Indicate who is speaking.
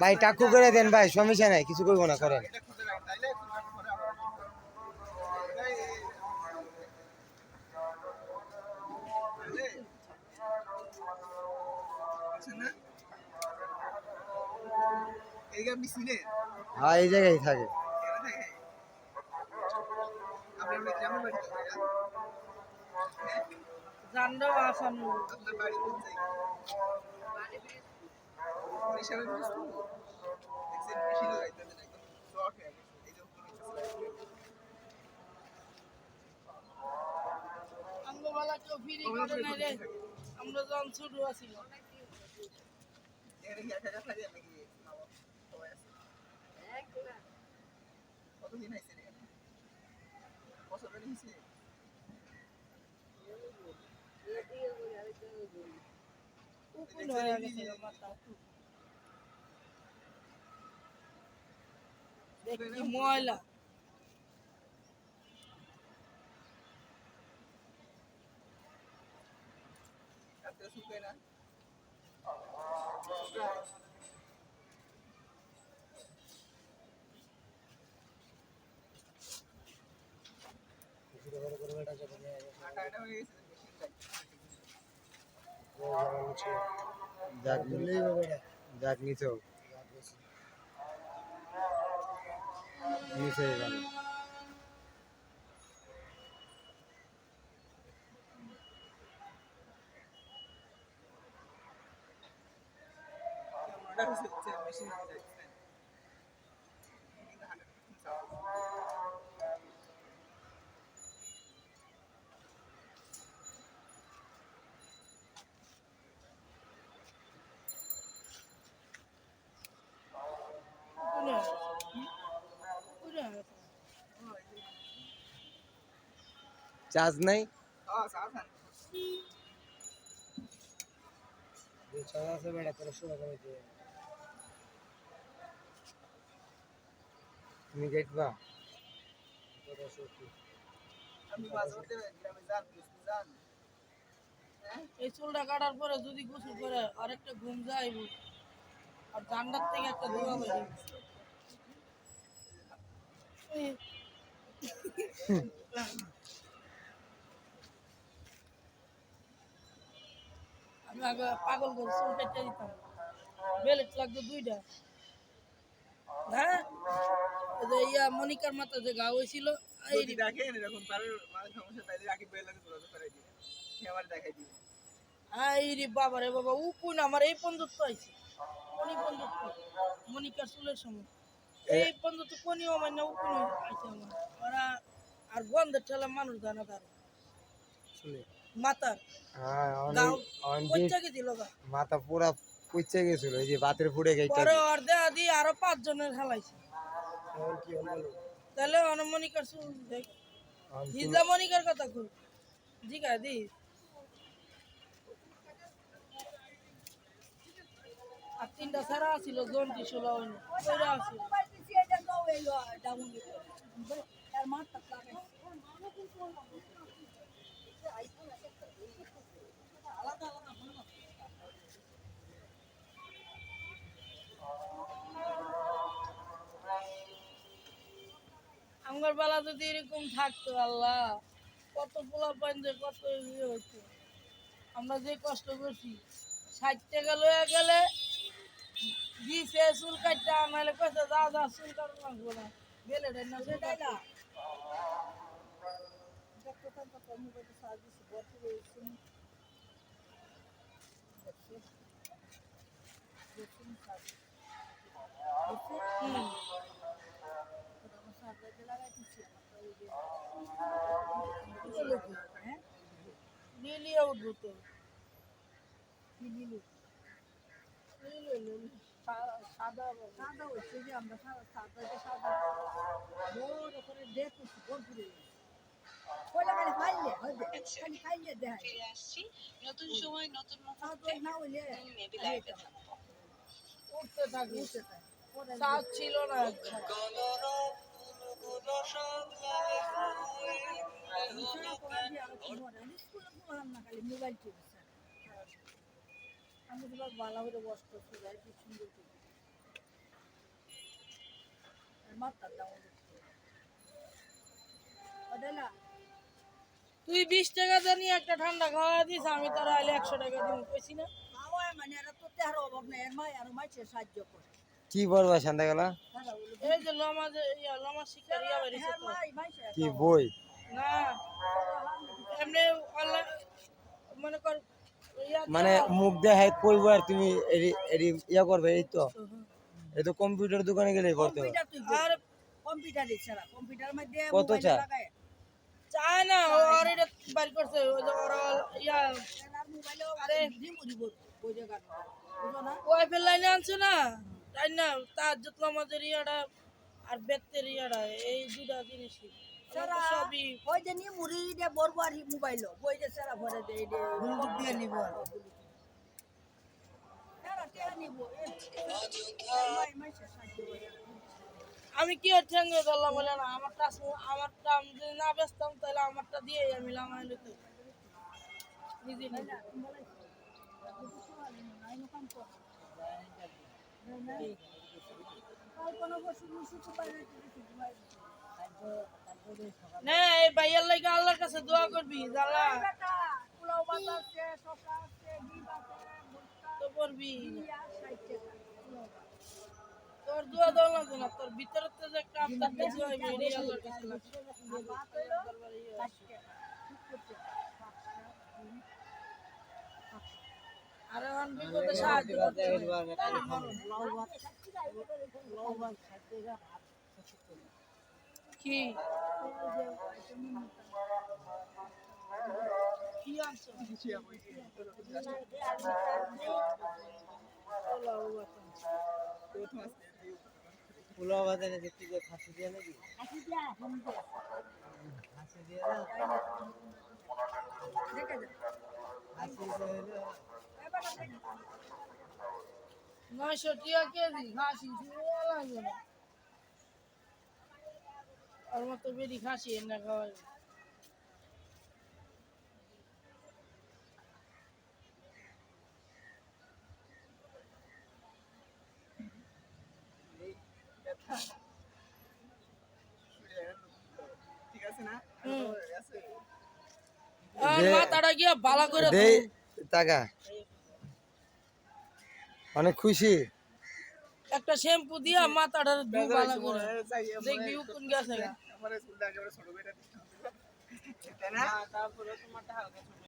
Speaker 1: ভাই টাকু করে দেন ভাই, সমস্যা নাই, কিছু করবো না, করেন। হ্যাঁ, এই জায়গায় থাকে।
Speaker 2: আমরা যখন ছোট আছি কতদিন হয়েছে রে? বছর ধরে হয়েছে? দেখি ময়লা শুকায় না।
Speaker 1: যাক নিচে নিচে গেল। চার্জ নাই, তুমি দেখবা
Speaker 2: এই চুলটা কাটার পরে যদি গোসল করে আরেকটা ঘুম যাইব আর জান্নাত থেকে একটা ধোয়া বেরিয়ে আমি আগে পাগল করে চুল কেটে দিতাম, বেলেট লাগতো 2টা। হ্যাঁ, ইয়া মনিকার মাথা যে গা হয়েছিল বাবা রে বাবা, উকুন আমার এই পর্যন্ত আইছে, কোনি পর্যন্ত মনিকার চুলের সময় এই পর্যন্ত কোনি আমার না উকুন আইছে আমার। ওরা আর গন্ধের ঠেলা মানুষ জানা তার মাথার
Speaker 1: মাথা পুরা পুচে গেছিল, এই যে বাতের ফুড়ে গেছে,
Speaker 2: অর্ধেক দিয়ে আরো 5 জনের খেলাইছে। তাহলে অনমনিকার চুল দেখ, হিজা মনিকার কথা কই জিগা দি আর 3টা সারা ছিল জন্টি ছিল ওইরা আছে আমার বেলা যদি এরকম থাকতো, আল্লাহ কত পোলা পাইন কত ইয়ে হইতো। আমরা যে কষ্ট করছি, 60 টাকা লইয়া গেলে দিছে চুল কাটতে, নাহলে কইছে যা যা চুল কাটতে লাগবো না, গেলে না সেটাই না। লিলিয়ে উঠবো তো সাদা সাদা হচ্ছে যে আমরা সাদা সাদা বড় করে দেখছি বলতে নতুন সময় নতুন না হইলে উঠতে থাকি ছিল না। আমি তোমার ভালো করে বসতে করছি যাই কি সুন্দর করে মাথার দাম না তুই 20 টাকা জানি একটা ঠান্ডা খাওয়া দিস আমি তোর আইলে 100 টাকা দিব কইছি না মানে এরা তো তেহার অভাব নেই এর মাই আর মাইছে সাহায্য করে
Speaker 1: কি বলবা সন্ধ্যাবেলা?
Speaker 2: এই যে লমা যে লমা শিকারি আবার এসে তো
Speaker 1: কি বই?
Speaker 2: না এমনি অনলাইন মনে কর
Speaker 1: মানে মুখ দেখায় কইবো আর তুমি ইয়া করবে, এই তো এই তো কম্পিউটার দোকানে গেলেই করতে হবে।
Speaker 2: আর কম্পিউটার ছাড়া কম্পিউটার মধ্যে
Speaker 1: কত চা?
Speaker 2: চায় না আর এটা বাইর করছে ওই যে ওরা ইয়া আরে ওই জায়গা বুঝো না ওয়াইফাই লাইনে আনছে না তাই না তার যত আমাদের ইয়াটা আর বেতের ইয়াটা এই দুটা জিনিসই সারা সবই ওই যে নি মুড়ি দে বরবার মোবাইল ওই যে সারা ভরে দে এই
Speaker 1: বন্দুক দিয়ে নিব।
Speaker 2: সারা কে নিব আমি কি হচ্ছে ধরলাম বলে না আমারটা আমি যদি না বেচতাম তাহলে আমারটা দিয়ে আমি লামাই লইতে নিজে নিজে না এই ভাইয়ার লাগে আল্লাহর কাছে দোয়া করবি জালা তো করবি তোর দোয়া দাও লাগবে না তোর ভিতরে তো যে একটা আপনার কিছু হইবে এটাই আল্লাহর কাছে লাগবে আর এখন বিপদে সাহায্য করতে হবে তাহলে মানুষ কি কি আনছো
Speaker 1: পোলাও বাজারে দেখতে যে খাসি দিয়ে নাকি? খাসি দিয়ে না? খাসি দিয়ে
Speaker 2: 900 টাকা কেজি খাসি লাগবে না আর মতো বেরি খাসি এনে খাওয়াই আর মাথাটা গিয়া ভালো করে
Speaker 1: দেই টাকা। অনেক খুশি।
Speaker 2: একটা শ্যাম্পু দিয়া মাথাটা ধু ভালো করে দেখবি কোন গেছে